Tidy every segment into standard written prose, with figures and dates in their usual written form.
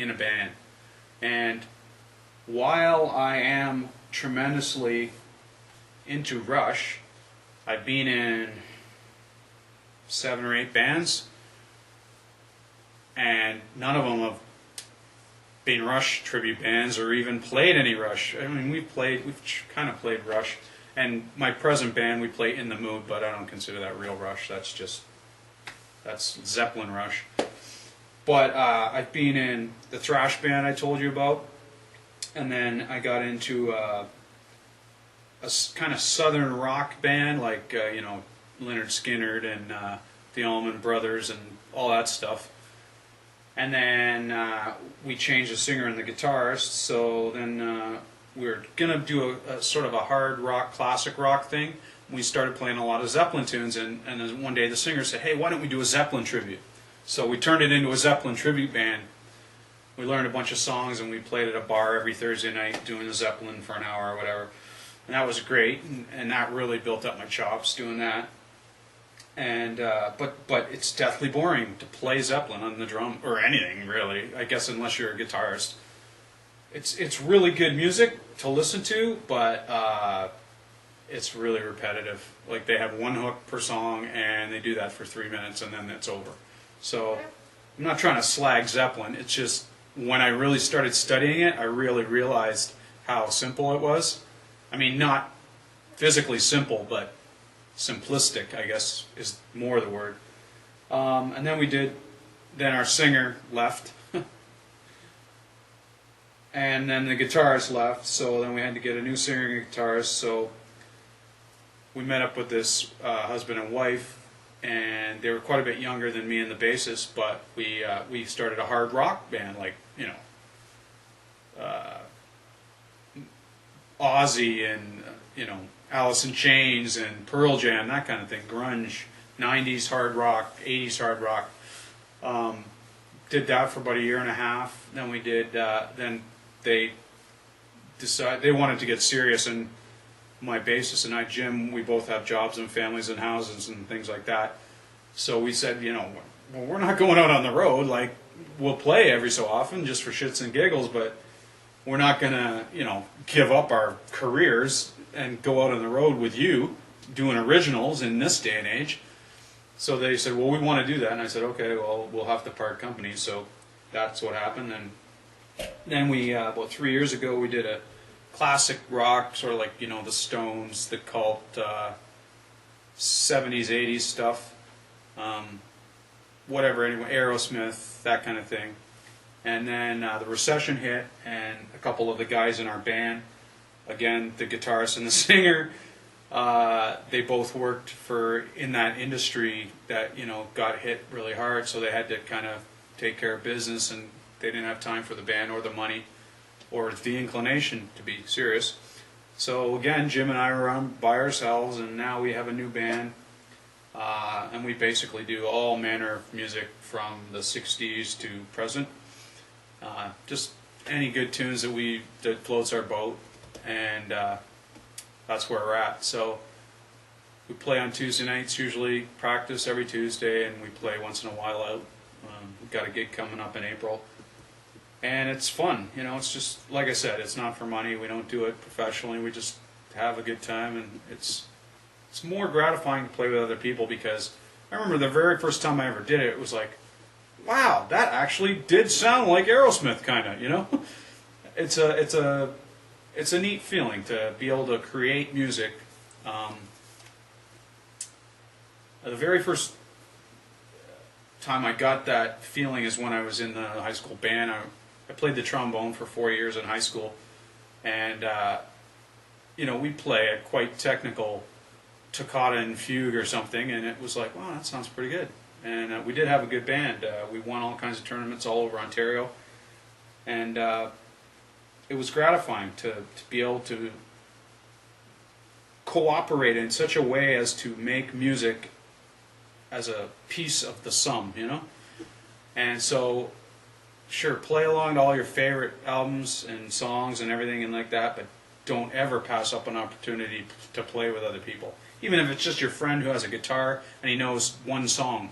in a band. And while I am tremendously into Rush, I've been in 7 or 8 bands, and none of them have been Rush tribute bands or even played any Rush. I mean, we've kind of played Rush, and my present band we play In the Mood, but I don't consider that real Rush. That's Zeppelin Rush. But I've been in the thrash band I told you about, and then I got into a kind of southern rock band like Lynyrd Skynyrd and the Allman Brothers and all that stuff. And then we changed the singer and the guitarist, so then we were going to do a sort of a hard rock, classic rock thing. We started playing a lot of Zeppelin tunes, and then one day the singer said, hey, why don't we do a Zeppelin tribute? So we turned it into a Zeppelin tribute band. We learned a bunch of songs, and we played at a bar every Thursday night doing the Zeppelin for an hour or whatever. And that was great, and that really built up my chops doing that. And but it's deathly boring to play Zeppelin on the drum, or anything really, I guess, unless you're a guitarist. It's really good music to listen to, but it's really repetitive. Like, they have one hook per song, and they do that for 3 minutes, and then it's over. So I'm not trying to slag Zeppelin. It's just when I really started studying it, I really realized how simple it was. I mean, not physically simple, but simplistic, I guess, is more the word. And then our singer left, and then the guitarist left, so then we had to get a new singer and guitarist, so we met up with this husband and wife, and they were quite a bit younger than me and the bassist, but we started a hard rock band, like, Ozzy and, Alice in Chains and Pearl Jam, that kind of thing, grunge, 90s hard rock, 80s hard rock. Did that for about a year and a half. Then we did, then they decided, they wanted to get serious, and my bassist and I, Jim, we both have jobs and families and houses and things like that. So we said, well, we're not going out on the road. Like, we'll play every so often just for shits and giggles, but we're not going to, give up our careers and go out on the road with you doing originals in this day and age. So they said, well, we want to do that. And I said, okay, well, we'll have to part company. So that's what happened. And then we, about 3 years ago, we did a classic rock, sort of like, the Stones, the Cult, 70s, 80s stuff, whatever, anyway, Aerosmith, that kind of thing. And then the recession hit, and a couple of the guys in our band, again, the guitarist and the singer, they both worked in that industry that, got hit really hard, so they had to kind of take care of business, and they didn't have time for the band or the money or the inclination to be serious. So again, Jim and I were on by ourselves, and now we have a new band, and we basically do all manner of music from the 60s to present. Just any good tunes that floats our boat, and that's where we're at. So we play on Tuesday nights, usually practice every Tuesday, and we play once in a while out. We've got a gig coming up in April. And it's fun, it's just, like I said, it's not for money, we don't do it professionally, we just have a good time, and it's more gratifying to play with other people, because I remember the very first time I ever did it, it was like, wow, that actually did sound like Aerosmith, kind of, It's a neat feeling to be able to create music. The very first time I got that feeling is when I was in the high school band. I played the trombone for 4 years in high school, and we play a quite technical toccata and fugue or something, and it was like, wow, that sounds pretty good. And we did have a good band. We won all kinds of tournaments all over Ontario, and it was gratifying to be able to cooperate in such a way as to make music as a piece of the sum, And so, sure, play along to all your favorite albums and songs and everything and like that, but don't ever pass up an opportunity to play with other people. Even if it's just your friend who has a guitar and he knows one song,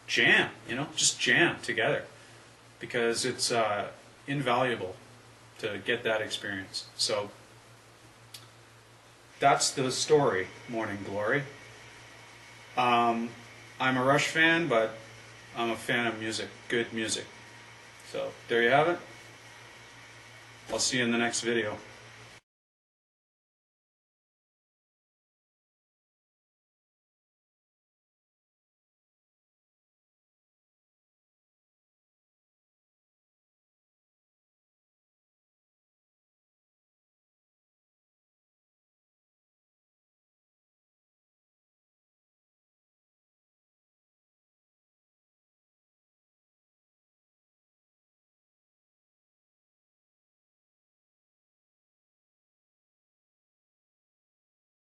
jam, just jam together. Because it's invaluable to get that experience. So that's the story, Morning Glory. I'm a Rush fan, but I'm a fan of music, good music. So there you have it. I'll see you in the next video.